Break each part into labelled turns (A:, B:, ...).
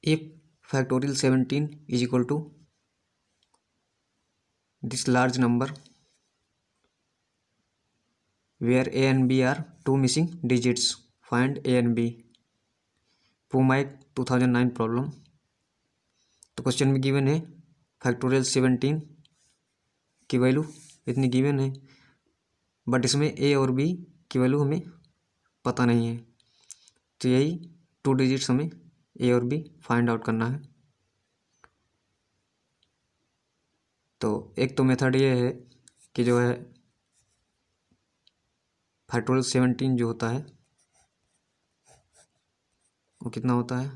A: if factorial 17 is equal to this large number where a and b are two missing digits, find a and b. PUMAIC 2009 problem. तो question में given है factorial 17 की value इतनी given है, but इसमें ए और B की value हमें पता नहीं है, तो यही टू डिजिट्स हमें ए और बी फाइंड आउट करना है। तो एक तो मेथड ये है कि जो है फैक्टोरियल 17 जो होता है वो कितना होता है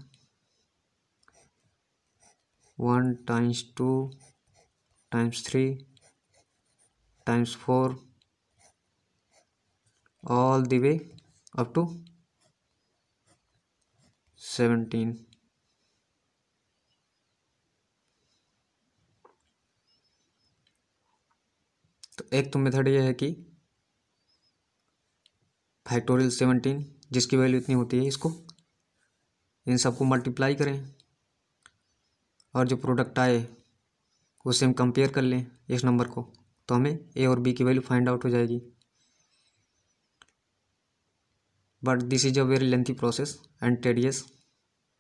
A: 1 times 2 times 3 times 4 all the way up to 17। तो एक तो मेथड ये है कि फैक्टोरियल 17 जिसकी वैल्यू इतनी होती है इसको इन सबको मल्टीप्लाई करें और जो प्रोडक्ट आए उससे हम कंपेयर कर लें इस नंबर को, तो हमें ए और बी की वैल्यू फाइंड आउट हो जाएगी। But this is a very lengthy process and tedious,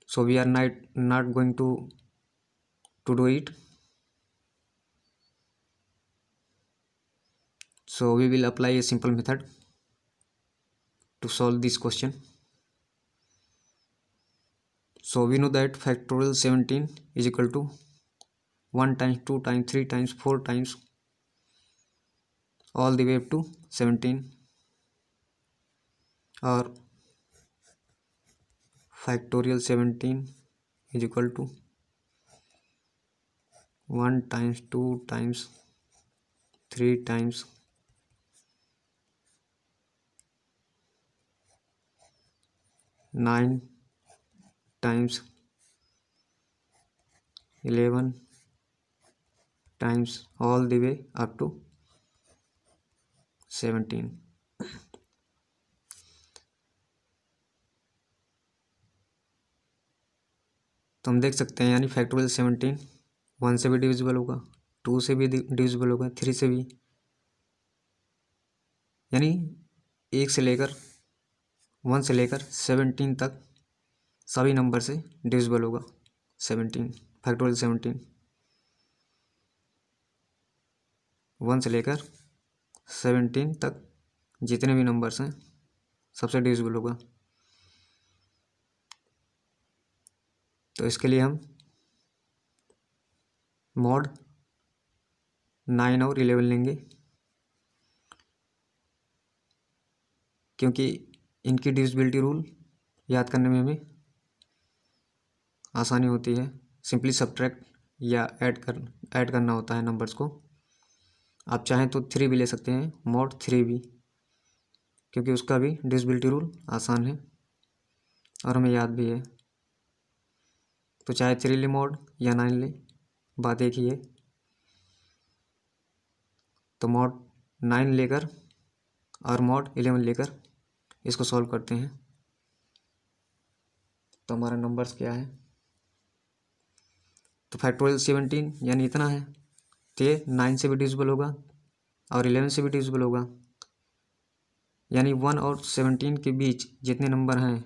A: so we are not going to do it. So we will apply a simple method to solve this question. So we know that factorial 17 is equal to 1 times 2 times 3 times 4 times all the way up to 17, or factorial 17 is equal to 1 times 2 times 3 times 9 times 11 times all the way up to 17। तो हम देख सकते हैं यानी factorial 17 1 से भी divisible होगा, 2 से भी डिविजिबल होगा, 3 से भी, यानी 1 से लेकर 1 से लेकर 17 तक सभी नंबर से डिविजिबल होगा 17। फैक्टोरियल 17 1 से लेकर 17 तक जितने भी नंबर्स हैं सबसे डिविजिबल होगा। तो इसके लिए हम मॉड 9 और 11 लेंगे, क्योंकि इनकी डिविजिबिलिटी रूल याद करने में हमें आसानी होती है। सिंपली सब्ट्रैक्ट या ऐड करना होता है नंबर्स को। आप चाहें तो 3 भी ले सकते हैं, मॉड 3 भी, क्योंकि उसका भी डिविजिबिलिटी रूल आसान है और हमें याद भी है। तो चाहे 3 ले मॉड या 9 ले, बात एक ही है। तो मॉड 9 लेकर और मॉड 11 लेकर इसको सॉल्व करते हैं। तो हमारा नंबर्स क्या है, तो फैक्टोरियल 17 यानी इतना है, तो ये 9 से भी डिविजिबल होगा और 11 से भी डिविजिबल होगा, यानी 1 और 17 के बीच जितने नंबर हैं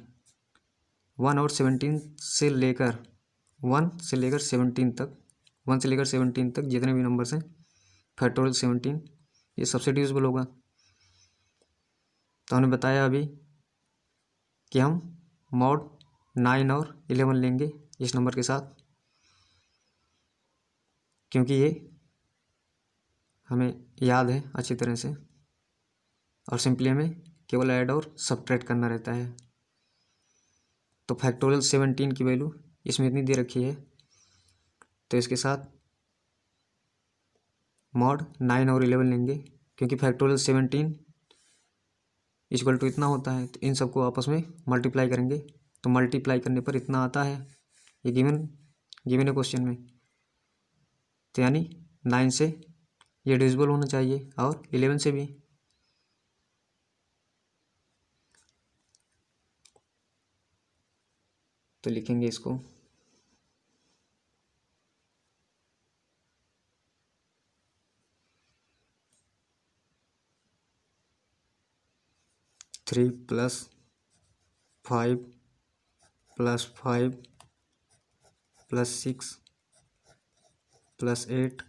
A: 1 और 17 से लेकर 1 से लेकर 17 तक 1 से लेकर 17 तक जितने भी नंबर्स हैं फैक्टोरियल 17 ये सबसे डिविजिबल होगा। तो हमने बताया अभी कि हम मॉड 9 और 11 लेंगे इस नंबर के साथ, क्योंकि ये हमें याद है अच्छी तरह से और सिंपली हमें केवल ऐड और सब्ट्रैक्ट करना रहता है। तो फैक्टोरियल 17 की वैल्यू इसमें इतनी दे रखी है, तो इसके साथ मॉड 9 और 11 लेंगे, क्योंकि फैक्टोरियल 17 इक्वल टू इतना होता है, तो इन सबको आपस में मल्टीप्लाई करेंगे, तो मल्टीप्लाई करने पर इतना आता है, ये गिवन है क्वेश्चन में। तो यानी 9 से ये डिविजिबल होना चाहिए और 11 से भी। तो लिखेंगे इसको 3 + 5 + 5 + 6 + 8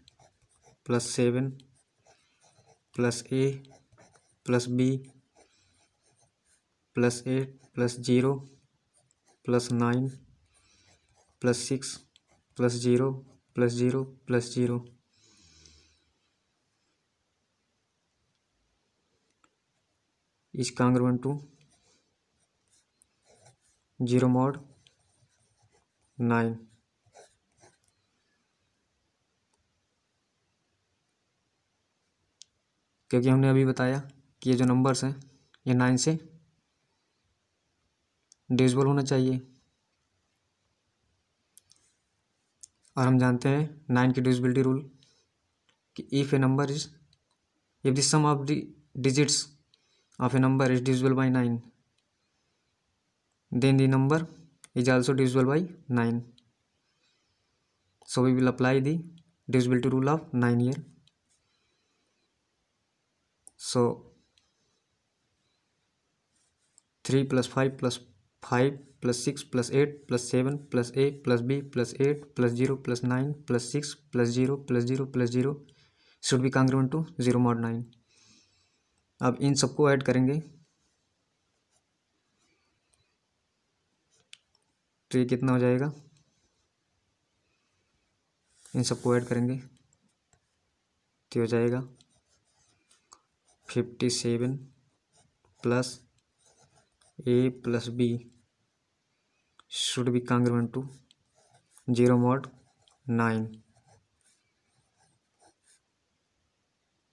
A: + 7 + a + b + 8 + 0 + 9 + 6 + 0 + 0 + 0 is congruent to 0 mod 9। क्योंकि हमने अभी बताया कि ये जो नंबर्स हैं ये 9 से डिविजिबल होना चाहिए, और हम जानते हैं 9 की डिविजिबिलिटी रूल कि if a number is if the sum of the digits of a number is divisible by 9 then the number is also divisible by 9, so we will apply the divisibility rule of 9 here। So 3 + 5 + 5 + 6 + 8 + 7 + a + b + 8 + 0 + 9 + 6 + 0 + 0 + 0 should be congruent to 0 mod 9। अब इन सबको add करेंगे तो ये कितना हो जाएगा, इन सबको add करेंगे तो हो जाएगा 57 + a + b should be congruent to 0 mod 9।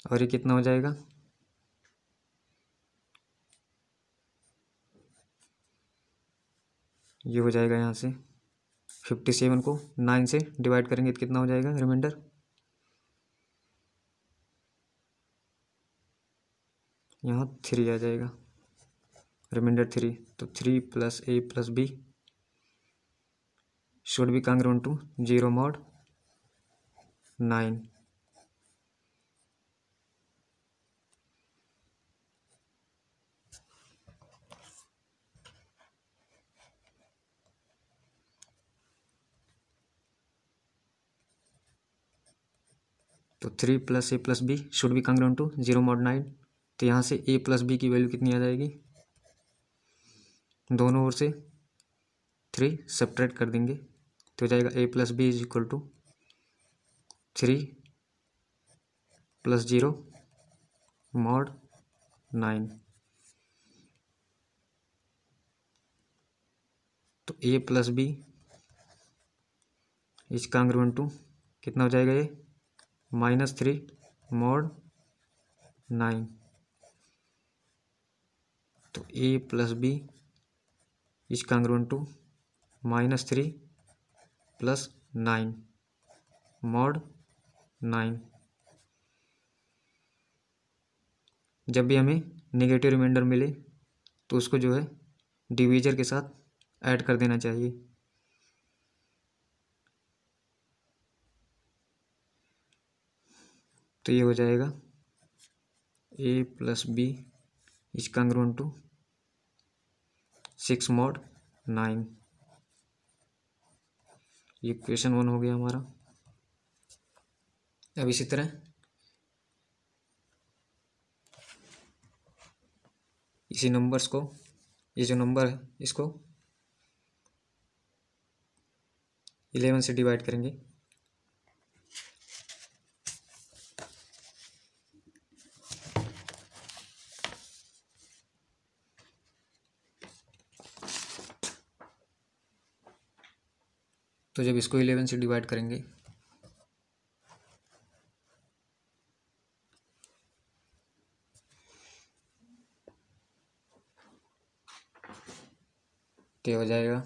A: और ये कितना हो जाएगा, ये हो जाएगा यहाँ से 57 को 9 से डिवाइड करेंगे तो कितना हो जाएगा रिमाइंडर, यहाँ 3 आ जाएगा, रिमाइंडर 3। तो 3 + a + b should be congruent to 0 mod 9। तो 3 + a + b should be congruent to 0 mod 9। तो यहाँ से a + b की वैल्यू कितनी आ जाएगी, दोनों ओर से 3 सब्ट्रैक्ट कर देंगे तो हो जाएगा a + b = 3 + 0 mod 9। तो a + b is congruent to कितना हो जाएगा, ये -3 mod 9। तो a + b is congruent to -3 + 9 mod 9। जब भी हमें नेगेटिव रिमाइंडर मिले तो उसको जो है डिवीजर के साथ ऐड कर देना चाहिए। तो ये हो जाएगा a + b is congruent to 6 mod 9। ये क्वेश्चन 1 हो गया हमारा। अब इसी तरह इसी नंबर्स को, ये जो नंबर है इसको 11 से डिवाइड करेंगे। तो जब इसको 11 से डिवाइड करेंगे तो हो जाएगा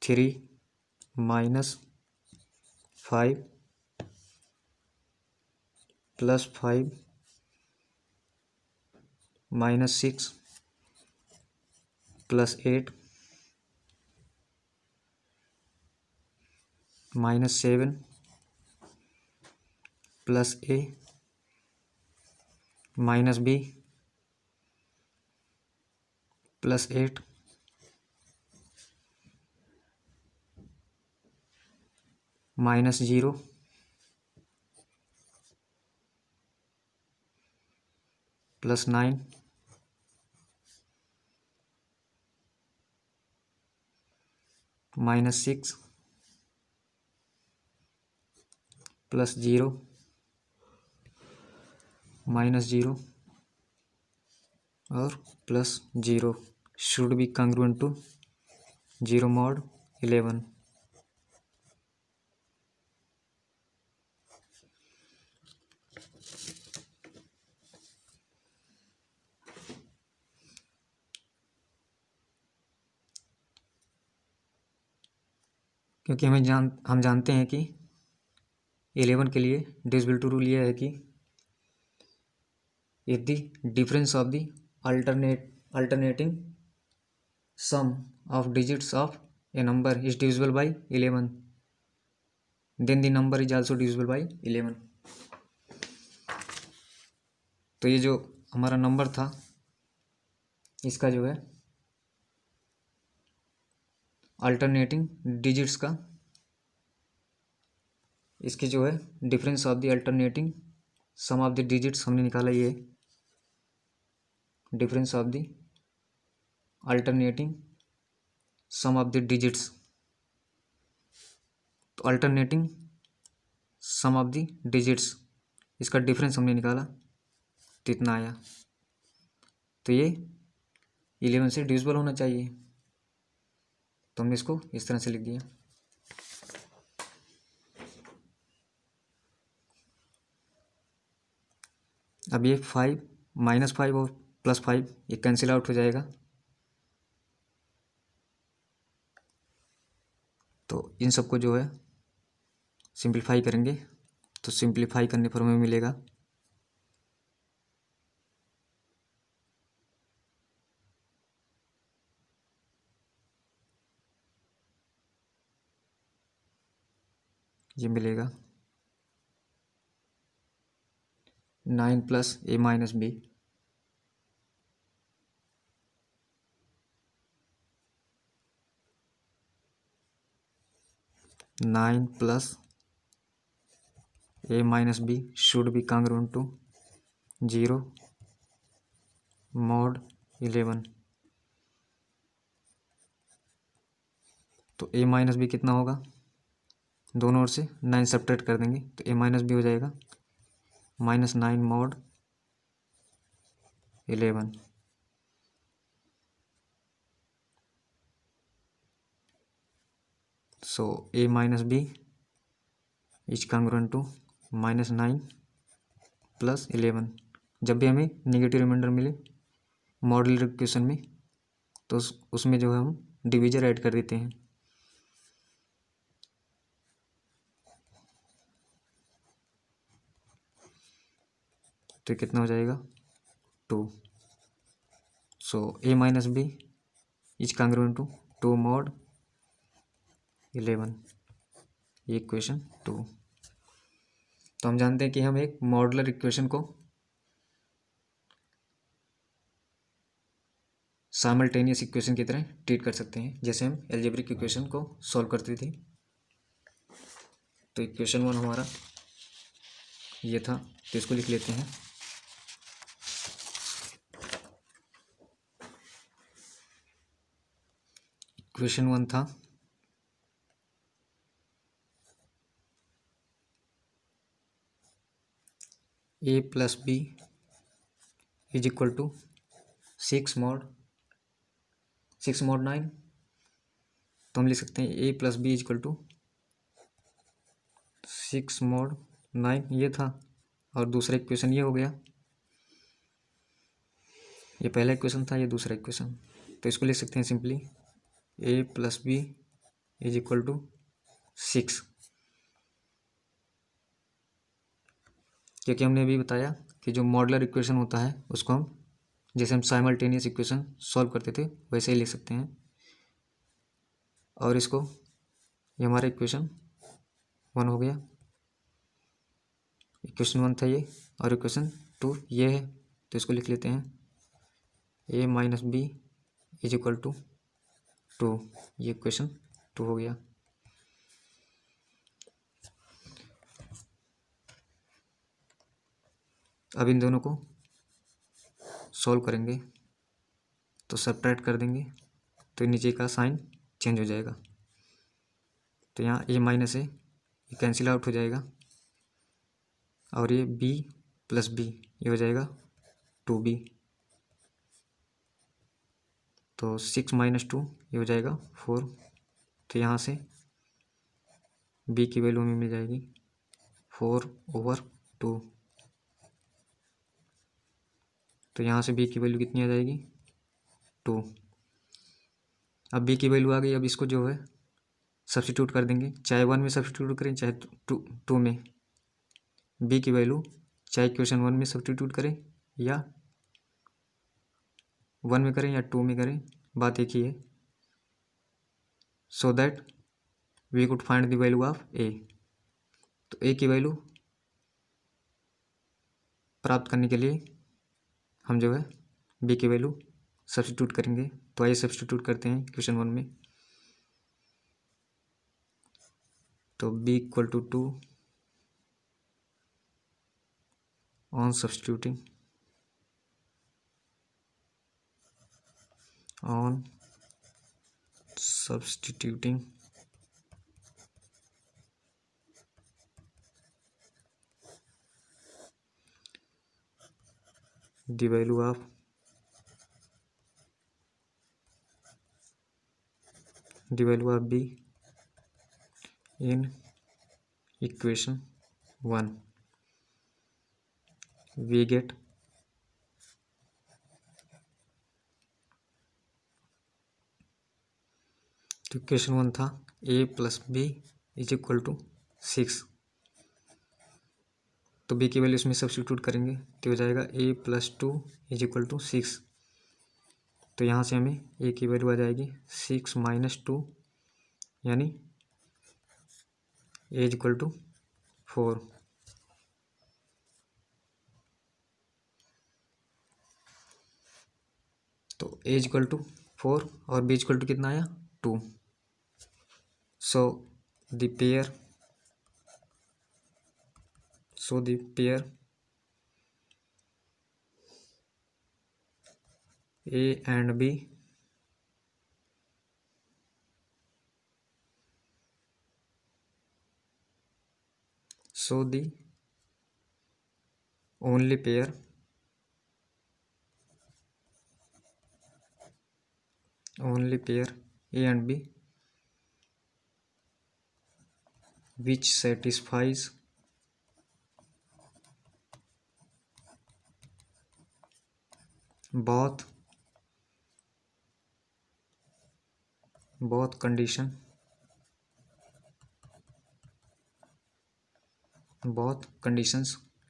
A: 3 - 5 + 5 - 6 +8 -7 +a -b +8 -0 +9 -6 +0 -0 और +0 should be congruent to 0 mod 11। क्योंकि हम जानते हैं कि 11 के लिए डिविजिबिलिटी रूल यह है कि if the difference of the alternating sum of digits of a number is divisible by 11 then the number is also divisible by 11। तो ये जो हमारा नंबर था इसका जो है अल्टरनेटिंग डिजिट्स का, इसकी जो है difference of the alternating sum of the digits हमने निकाला, ये difference of the alternating sum of the digits. तो alternating sum of the digits इसका डिफरेंस हमने निकाला तो इतना आया। तो ये 11 से डिविजिबल होना चाहिए, तो हमने इसको इस तरह से लिख दिया। अब ये 5 -5 और +5 ये कैंसिल आउट हो जाएगा। तो इन सबको जो है सिंप्लीफाई करेंगे, तो सिंप्लीफाई करने पर हमें मिलेगा ये मिलेगा 9 + a - b 9 + a - b should be congruent to 0 mod 11। तो a - b कितना होगा, दोनों ओर से 9 सब्ट्रैक्ट कर देंगे तो a - b हो जाएगा -9 mod 11। So a - b is congruent to -9 + 11। जब भी हमें नेगेटिव रिमाइंडर मिले मॉडल इक्वेशन में तो उसमें जो है हम डिवीजर ऐड कर देते हैं। तो कितना हो जाएगा 2। So a - b is congruent to 2 mod 11, ये इक्वेशन 2। तो हम जानते हैं कि हम एक मॉडुलर इक्वेशन को साइमल्टेनियस इक्वेशन की तरह ट्रीट कर सकते हैं, जैसे हम एल्जेब्रिक इक्वेशन को सॉल्व करते थे। तो इक्वेशन 1 हमारा ये था, तो इसको लिख लेते हैं। इक्वेशन 1 था a + b is equal to 6 mod 9। तो हम लिख सकते हैं a + b is equal to 6 mod 9, ये था। और दूसरा इक्वेशन ये हो गया, ये पहला इक्वेशन था, ये दूसरा इक्वेशन। तो इसको लिख सकते हैं simply a + b is equal to 6, क्योंकि हमने अभी बताया कि जो मॉडुलर इक्वेशन होता है उसको हम जैसे हम साइमल्टेनियस इक्वेशन सॉल्व करते थे वैसे ही लिख सकते हैं। और इसको, ये हमारा इक्वेशन 1 हो गया, इक्वेशन 1 था ये, और इक्वेशन 2 ये है, तो इसको लिख लेते हैं a minus b is equal to 2, ये इक्वेशन 2 हो गया। अब इन दोनों को सॉल्व करेंगे तो सब्ट्रैक्ट कर देंगे तो नीचे का साइन चेंज हो जाएगा, तो यहाँ a माइनस है, ये कैंसिल आउट हो जाएगा, और ये b प्लस b ये हो जाएगा 2b, तो 6 माइनस 2 ये हो जाएगा 4, तो यहाँ से b की वैल्यू हमें मिल जाएगी 4/2, तो यहाँ से b की वैल्यू कितनी आ जाएगी 2। अब b की वैल्यू आ गई, अब इसको जो है सब्स्टिट्यूट कर देंगे, चाहे 1 में सब्स्टिट्यूट करें चाहे 2 में, b की वैल्यू चाहे इक्वेशन 1 में सब्स्टिट्यूट करें या 1 में करें या 2 में करें, बात एक ही है। So that we could find the value of a, तो a की वैल्यू प्राप्त करने के लिए हम जो है b की वैल्यू सब्स्टिट्यूट करेंगे, तो आइए सब्स्टिट्यूट करते हैं इक्वेशन 1 में। तो b equal to 2 on substituting the value of b in equation 1, we get तो इक्वेशन 1 था a plus b is equal to 6, तो b की वैल्यू इसमें सब्स्टिट्यूट करेंगे तो हो जाएगा a plus 2 is equal to 6, तो यहाँ से हमें a की वैल्यू आ जाएगी 6 माइनस 2, यानी a इज इक्वल टू 4। तो a इज इक्वल टू 4 और b इज इक्वल टू कितना आया 2। So the pair a and b so the only pair a and b which satisfies both conditions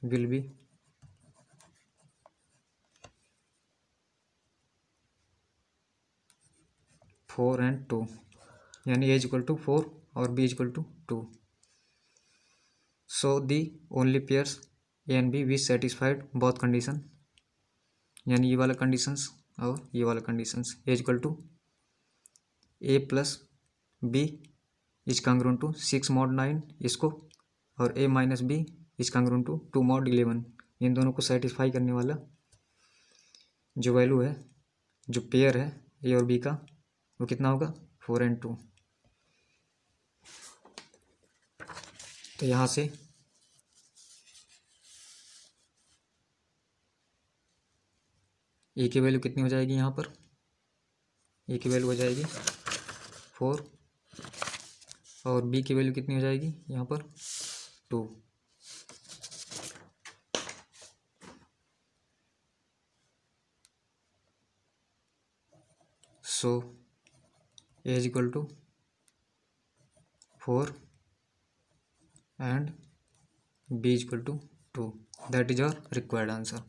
A: will be four and 2, यानी a equal to 4 और b equal to 2। So the only pairs a and b which satisfied both condition, यानी ये वाला conditions और ये वाला conditions, a equal to a plus b is congruent to 6 mod 9 इसको, और a minus b is congruent to 2 mod 11, इन दोनों को सेटिस्फाई करने वाला जो वैल्यू है, जो पेयर है a और b का, वो कितना होगा 4 एंड 2। तो यहाँ से a की वैल्यू कितनी हो जाएगी, यहाँ पर a की वैल्यू हो जाएगी 4 और b की वैल्यू कितनी हो जाएगी यहाँ पर 2। So a is equal to 4 and b is equal to 2. That is our required answer.